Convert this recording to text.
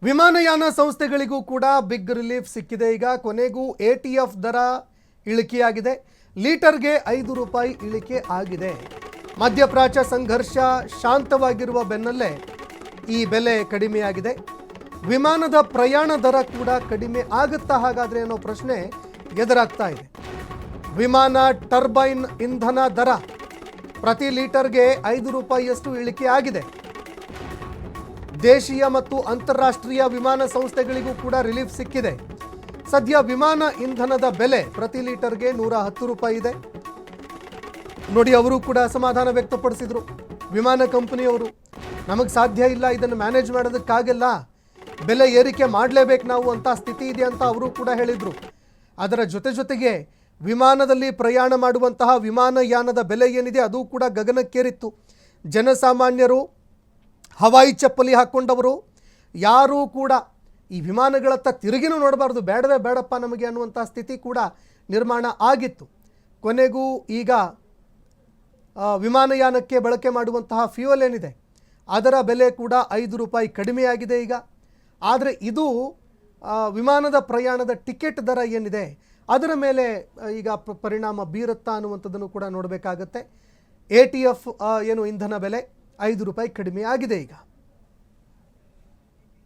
ವಿಮಾನಯಾನ ಸಂಸ್ಥೆಗಳಿಗೂ ಕೂಡ big relief ಸಿಕ್ಕಿದೆ. ಈಗ ಕೊನೆಗೂ ATF ದರ ಇಳಿಕೆಯಾಗಿದೆ. ಲೀಟರ್ಗೆ 5 ರೂಪಾಯಿ ಇಳಿಕೆ ಆಗಿದೆ. ಮಧ್ಯಪ್ರಾಚ್ಯ ಸಂಘರ್ಷ ಶಾಂತವಾಗಿರುವ ಬೆನ್ನಲ್ಲೇ ಈ ಬೆಲೆ ಕಡಿಮೆಯಾಗಿದೆ. ವಿಮಾನದ ಪ್ರಯಾಣ ದರ ಕೂಡ ಕಡಿಮೆ ಆಗುತ್ತಾ ಹಾಗಾದ್ರೆ ಅನ್ನೋ ಪ್ರಶ್ನೆ ಎದುರಾಗ್ತಾ ಇದೆ. ವಿಮಾನ ಟರ್ಬೈನ್ ಇಂಧನ ದರ ಪ್ರತಿ ಲೀಟರ್ಗೆ 5 ರೂಪಾಯಿಯಷ್ಟು ಇಳಿಕೆ ಆಗಿದೆ. ದೇಶೀಯ ಮತ್ತು ಅಂತಾರಾಷ್ಟ್ರೀಯ ವಿಮಾನ ಸಂಸ್ಥೆಗಳಿಗೂ ಕೂಡ ರಿಲೀಫ್ ಸಿಕ್ಕಿದೆ. ಸದ್ಯ ವಿಮಾನ ಇಂಧನದ ಬೆಲೆ ಪ್ರತಿ ಲೀಟರ್ಗೆ 110 ರೂಪಾಯಿ ಇದೆ. ನೋಡಿ, ಅವರು ಕೂಡ ಅಸಮಾಧಾನ ವ್ಯಕ್ತಪಡಿಸಿದರು. ವಿಮಾನ ಕಂಪನಿಯವರು, ನಮಗೆ ಸಾಧ್ಯ ಇಲ್ಲ, ಇದನ್ನು ಮ್ಯಾನೇಜ್ ಮಾಡೋದಕ್ಕಾಗಲ್ಲ, ಬೆಲೆ ಏರಿಕೆ ಮಾಡಲೇಬೇಕು ನಾವು ಅಂತ ಸ್ಥಿತಿ ಇದೆ ಅಂತ ಅವರು ಕೂಡ ಹೇಳಿದರು. ಅದರ ಜೊತೆಗೆ ವಿಮಾನದಲ್ಲಿ ಪ್ರಯಾಣ ಮಾಡುವಂತಹ ವಿಮಾನಯಾನದ ಬೆಲೆ ಏನಿದೆ ಅದು ಕೂಡ ಗಗನಕ್ಕೇರಿತ್ತು. ಜನಸಾಮಾನ್ಯರು, ಹವಾಯಿ ಚಪ್ಪಲಿ ಹಾಕ್ಕೊಂಡವರು ಯಾರೂ ಕೂಡ ಈ ವಿಮಾನಗಳತ್ತ ತಿರುಗಿನೂ ನೋಡಬಾರ್ದು, ಬೇಡವೇ ಬೇಡಪ್ಪ ನಮಗೆ ಅನ್ನುವಂಥ ಸ್ಥಿತಿ ಕೂಡ ನಿರ್ಮಾಣ ಆಗಿತ್ತು. ಕೊನೆಗೂ ಈಗ ವಿಮಾನಯಾನಕ್ಕೆ ಬಳಕೆ ಮಾಡುವಂತಹ ಫ್ಯೂಯಲ್ ಏನಿದೆ ಅದರ ಬೆಲೆ ಕೂಡ 5 ರೂಪಾಯಿ ಕಡಿಮೆಯಾಗಿದೆ ಈಗ. ಆದರೆ ಇದು ವಿಮಾನದ ಪ್ರಯಾಣದ ಟಿಕೆಟ್ ದರ ಏನಿದೆ ಅದರ ಮೇಲೆ ಈಗ ಪರಿಣಾಮ ಬೀರುತ್ತಾ ಅನ್ನುವಂಥದ್ದನ್ನು ಕೂಡ ನೋಡಬೇಕಾಗತ್ತೆ. ATF ಏನು ಇಂಧನ ಬೆಲೆ 5 ರೂಪಾಯಿ ಕಡಿಮೆ ಆಗಿದೆ ಈಗ.